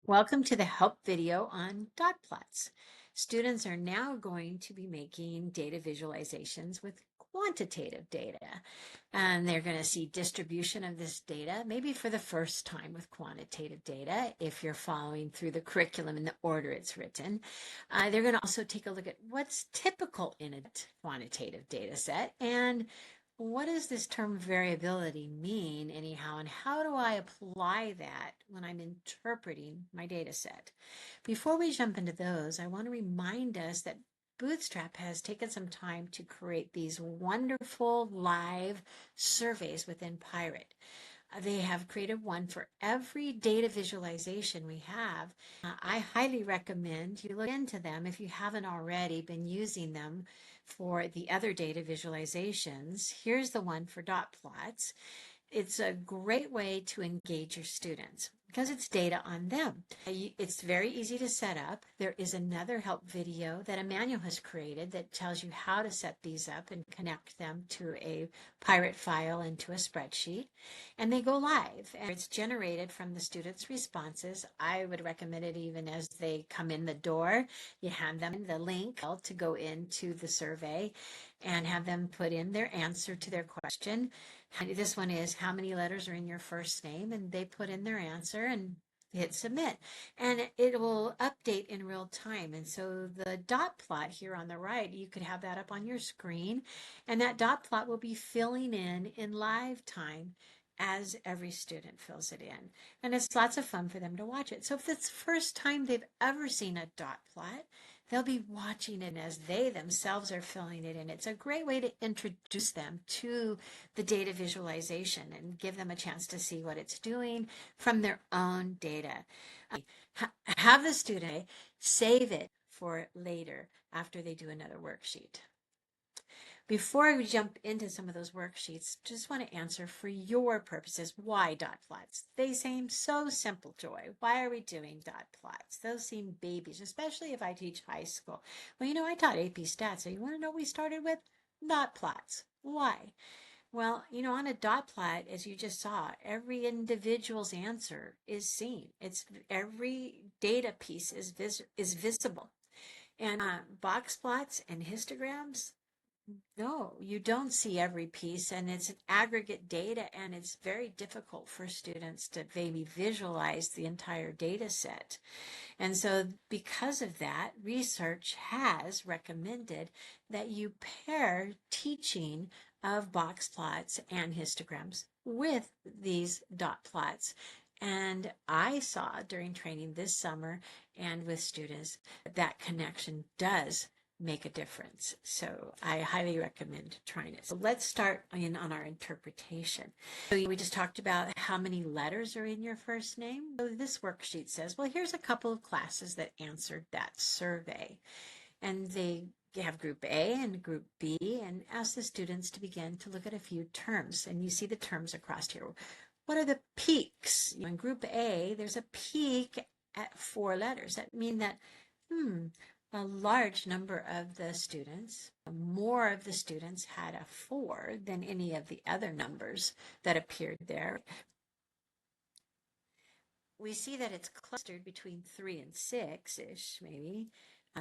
Welcome to the help video on dot plots. Students are now going to be making data visualizations with quantitative data. And they're going to see distribution of this data, maybe for the first time with quantitative data, if you're following through the curriculum in the order it's written. They're going to also take a look at what's typical in a quantitative data set and what does this term variability mean anyhow, and how do I apply that when I'm interpreting my data set? Before we jump into those, I want to remind us that Bootstrap has taken some time to create these wonderful live surveys within Pirate. They have created one for every data visualization we have. I highly recommend you look into them if you haven't already been using them for the other data visualizations. Here's the one for dot plots. It's a great way to engage your students because it's data on them. It's very easy to set up. There is another help video that Emmanuel has created that tells you how to set these up and connect them to a Pirate file and to a spreadsheet. And they go live, and it's generated from the students' responses. I would recommend it even as they come in the door. You hand them the link to go into the survey and have them put in their answer to their question. This one is how many letters are in your first name, and they put in their answer and hit submit, and it will update in real time. And so the dot plot here on the right, you could have that up on your screen, and that dot plot will be filling in live time as every student fills it in. And it's lots of fun for them to watch it. So if it's the first time they've ever seen a dot plot, they'll be watching it as they themselves are filling it in. It's a great way to introduce them to the data visualization and give them a chance to see what it's doing from their own data. Have the student save it for later after they do another worksheet. Before we jump into some of those worksheets, just want to answer for your purposes, why dot plots? They seem so simple, Joy. Why are we doing dot plots? Those seem babies, especially if I teach high school. Well, I taught AP Stats, so you want to know what we started with? Dot plots. Why? Well, on a dot plot, as you just saw, every individual's answer is seen. It's every data piece is visible. And box plots and histograms, no, you don't see every piece, and it's an aggregate data, and it's very difficult for students to maybe visualize the entire data set. And so because of that, research has recommended that you pair teaching of box plots and histograms with these dot plots. And I saw during training this summer and with students that connection does make a difference. So I highly recommend trying it. So let's start on our interpretation. So we just talked about how many letters are in your first name. So this worksheet says, well, here's a couple of classes that answered that survey. And they have group A and group B and ask the students to begin to look at a few terms. And you see the terms across here. What are the peaks? In group A, there's a peak at 4 letters. That means that, a large number of the students, more of the students had a 4 than any of the other numbers that appeared there. We see that it's clustered between 3 and 6-ish, maybe.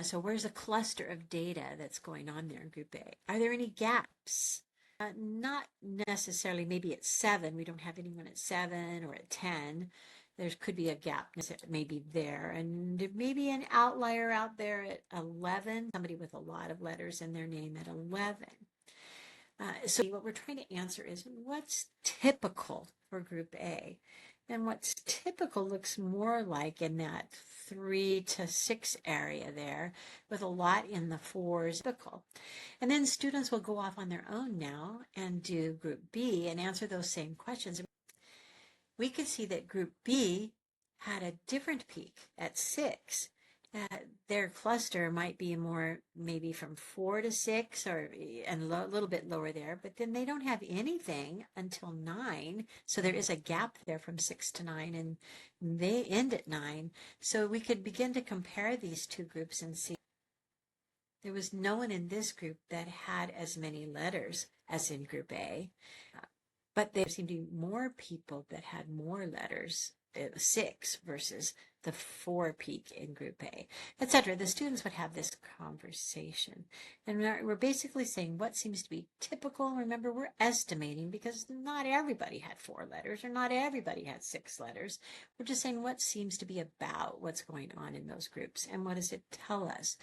So where's a cluster of data that's going on there in Group A? Are there any gaps? Not necessarily. Maybe at 7. We don't have anyone at 7 or at 10. There could be a gap maybe there, and maybe an outlier out there at 11, somebody with a lot of letters in their name at 11. So what we're trying to answer is what's typical for group A, and what's typical looks more like in that 3 to 6 area there, with a lot in the 4s typical. And then students will go off on their own now and do group B and answer those same questions. We could see that group B had a different peak at 6. Their cluster might be more maybe from 4 to 6 and a little bit lower there, but then they don't have anything until 9. So there is a gap there from 6 to 9, and they end at 9. So we could begin to compare these two groups and see there was no one in this group that had as many letters as in group A. But there seemed to be more people that had more letters 6 versus the 4 peak in group A, etc. The students would have this conversation. And we're basically saying what seems to be typical. Remember, we're estimating because not everybody had 4 letters or not everybody had 6 letters. We're just saying what seems to be about what's going on in those groups and what does it tell us.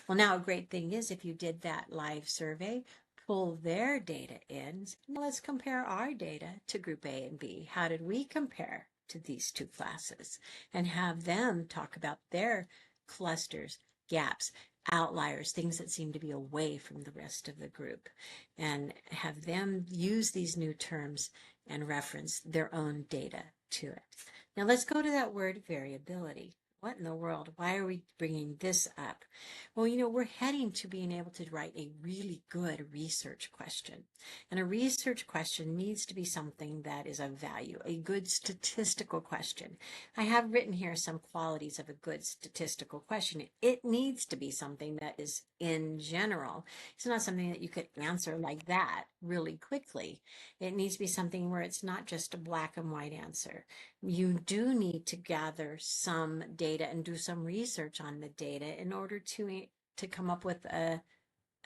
Well, now a great thing is if you did that live survey, pull their data in. Now let's compare our data to group A and B. How did we compare to these 2 classes? And have them talk about their clusters, gaps, outliers, things that seem to be away from the rest of the group, and have them use these new terms and reference their own data to it. Now let's go to that word variability. What in the world? Why are we bringing this up? Well, we're heading to being able to write a really good research question. And a research question needs to be something that is of value, a good statistical question. I have written here some qualities of a good statistical question. It needs to be something that is in general. It's not something that you could answer like that really quickly. It needs to be something where it's not just a black and white answer. You do need to gather some data and do some research on the data in order to come up with a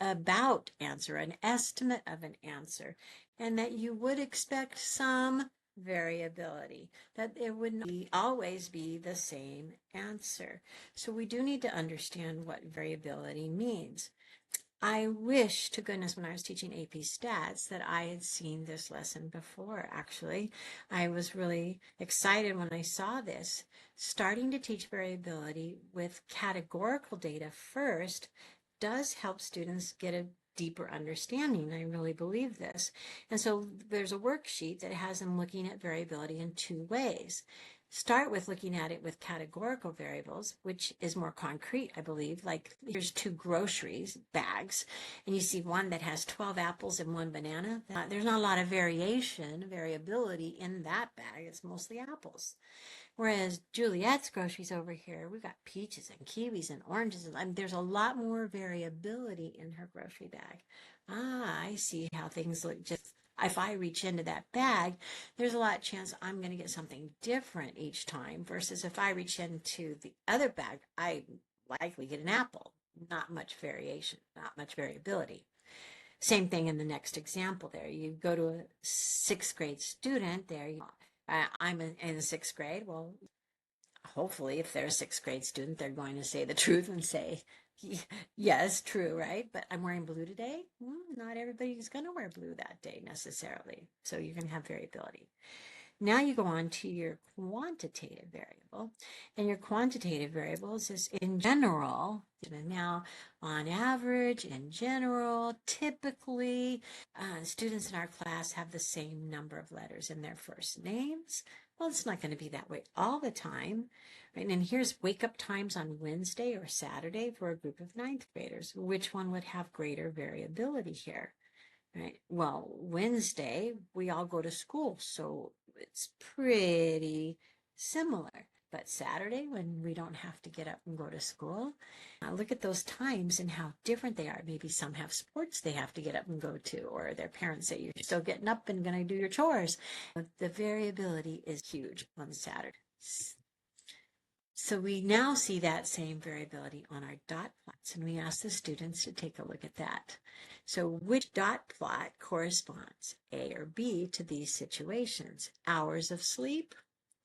about answer, an estimate of an answer, and that you would expect some variability, that it wouldn't always be the same answer. So we do need to understand what variability means. I wish to goodness when I was teaching AP Stats that I had seen this lesson before, actually. I was really excited when I saw this. Starting to teach variability with categorical data first does help students get a deeper understanding. I really believe this. And so there's a worksheet that has them looking at variability in 2 ways. Start with looking at it with categorical variables, which is more concrete, I believe. Like here's 2 groceries bags, and you see one that has 12 apples and 1 banana. There's not a lot of variability in that bag. It's mostly apples. Whereas Juliet's groceries over here, we've got peaches and kiwis and oranges. And there's a lot more variability in her grocery bag. I see how things look. Just if I reach into that bag, there's a lot of chance I'm going to get something different each time versus if I reach into the other bag, I likely get an apple. Not much variation, not much variability. Same thing in the next example there. You go to a 6th grade student there. I'm in the 6th grade. Well, hopefully if they're a 6th grade student, they're going to say the truth and say, yes, true, right? But I'm wearing blue today. Not everybody's going to wear blue that day necessarily. So you're going to have variability. Now you go on to your quantitative variable, and your quantitative variable is just in general. Now, on average, in general, typically, students in our class have the same number of letters in their first names. Well, it's not going to be that way all the time. Right? And here's wake up times on Wednesday or Saturday for a group of 9th graders. Which one would have greater variability here? Right. Well, Wednesday, we all go to school, so it's pretty similar. But Saturday, when we don't have to get up and go to school, look at those times and how different they are. Maybe some have sports they have to get up and go to, or their parents say, you're still getting up and going to do your chores. The variability is huge on Saturday. So we now see that same variability on our dot plots, and we ask the students to take a look at that. So which dot plot corresponds, A or B, to these situations? Hours of sleep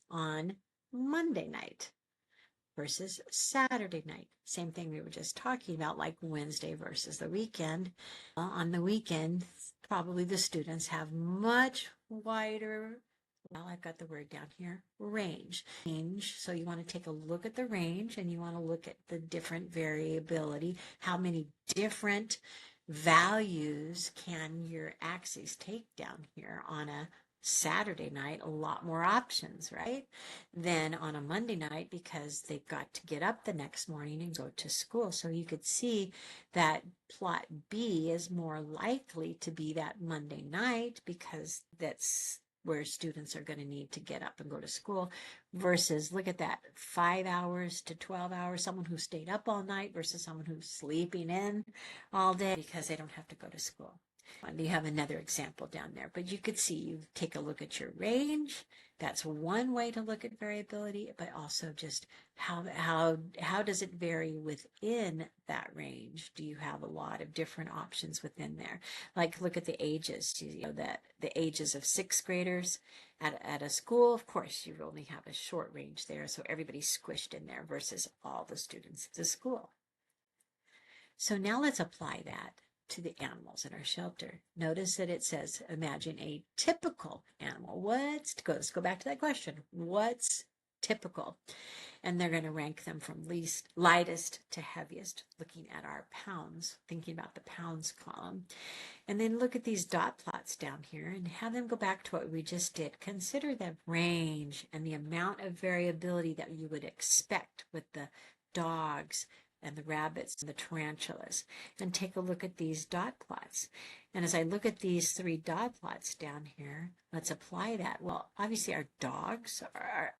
on Monday night versus Saturday night. Same thing we were just talking about, like Wednesday versus the weekend. On the weekend, probably the students have much wider, well, I've got the word down here, range. So you want to take a look at the range and you want to look at the different variability. How many different values can your axes take down here on a Saturday night? A lot more options, right? Than on a Monday night, because they've got to get up the next morning and go to school. So you could see that plot B is more likely to be that Monday night because that's where students are going to need to get up and go to school, versus look at that, 5 hours to 12 hours, someone who stayed up all night versus someone who's sleeping in all day because they don't have to go to school. And you have another example down there, but you could see, you take a look at your range. That's one way to look at variability, but also just how does it vary within that range? Do you have a lot of different options within there? Like look at the ages, that the ages of sixth graders at a school, of course, you only have a short range there. So everybody's squished in there versus all the students at the school. So now let's apply that to the animals in our shelter. Notice that it says, imagine a typical animal. Let's go back to that question. What's typical? And they're going to rank them from least lightest to heaviest, looking at our pounds, thinking about the pounds column. And then look at these dot plots down here and have them go back to what we just did. Consider the range and the amount of variability that you would expect with the dogs and the rabbits and the tarantulas, and take a look at these dot plots. And as I look at these 3 dot plots down here, let's apply that. Well, obviously our dogs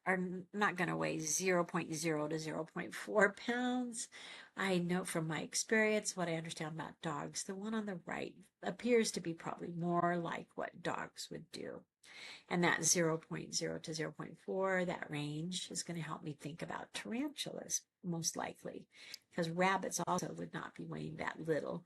are not going to weigh 0.0 to 0.4 pounds. I know from my experience, what I understand about dogs, the one on the right appears to be probably more like what dogs would do. And that 0.0 to 0.4, that range is going to help me think about tarantulas, most likely, because rabbits also would not be weighing that little.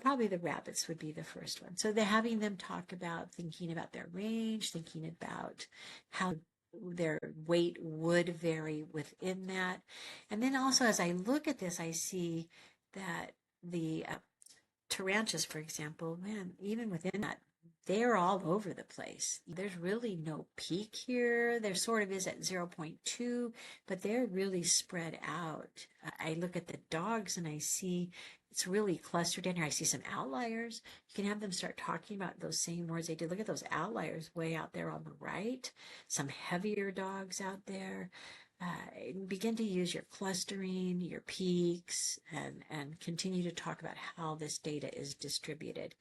Probably the rabbits would be the first one. So they're having them talk about thinking about their range, thinking about how their weight would vary within that. And then also as I look at this, I see that the tarantulas, for example, man, even within that, they're all over the place. There's really no peak here. There sort of is at 0.2, but they're really spread out. I look at the dogs and I see it's really clustered in here. I see some outliers. You can have them start talking about those same words they did. Look at those outliers way out there on the right. Some heavier dogs out there. Begin to use your clustering, your peaks, and continue to talk about how this data is distributed.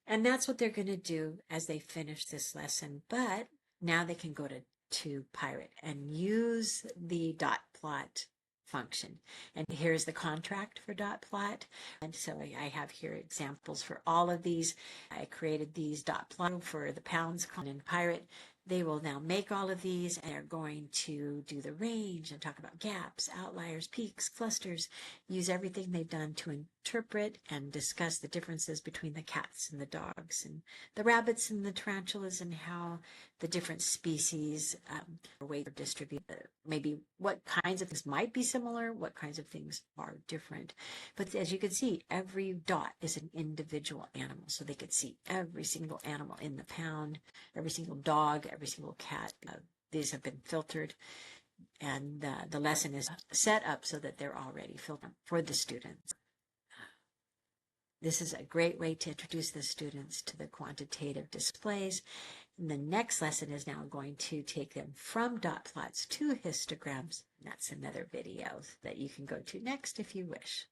And that's what they're going to do as they finish this lesson. But now they can go to Pirate and use the dot plot function. And here's the contract for dot plot. And so I have here examples for all of these. I created these dot plot for the pounds column in Pirate. They will now make all of these and are going to do the range and talk about gaps, outliers, peaks, clusters, use everything they've done to interpret and discuss the differences between the cats and the dogs and the rabbits and the tarantulas and how the different species weight are distributed. Maybe what kinds of things might be similar, what kinds of things are different. But as you can see, every dot is an individual animal. So they could see every single animal in the pound, every single dog, every single cat. These have been filtered, and the lesson is set up so that they're already filtered for the students. This is a great way to introduce the students to the quantitative displays. And the next lesson is now going to take them from dot plots to histograms. That's another video that you can go to next if you wish.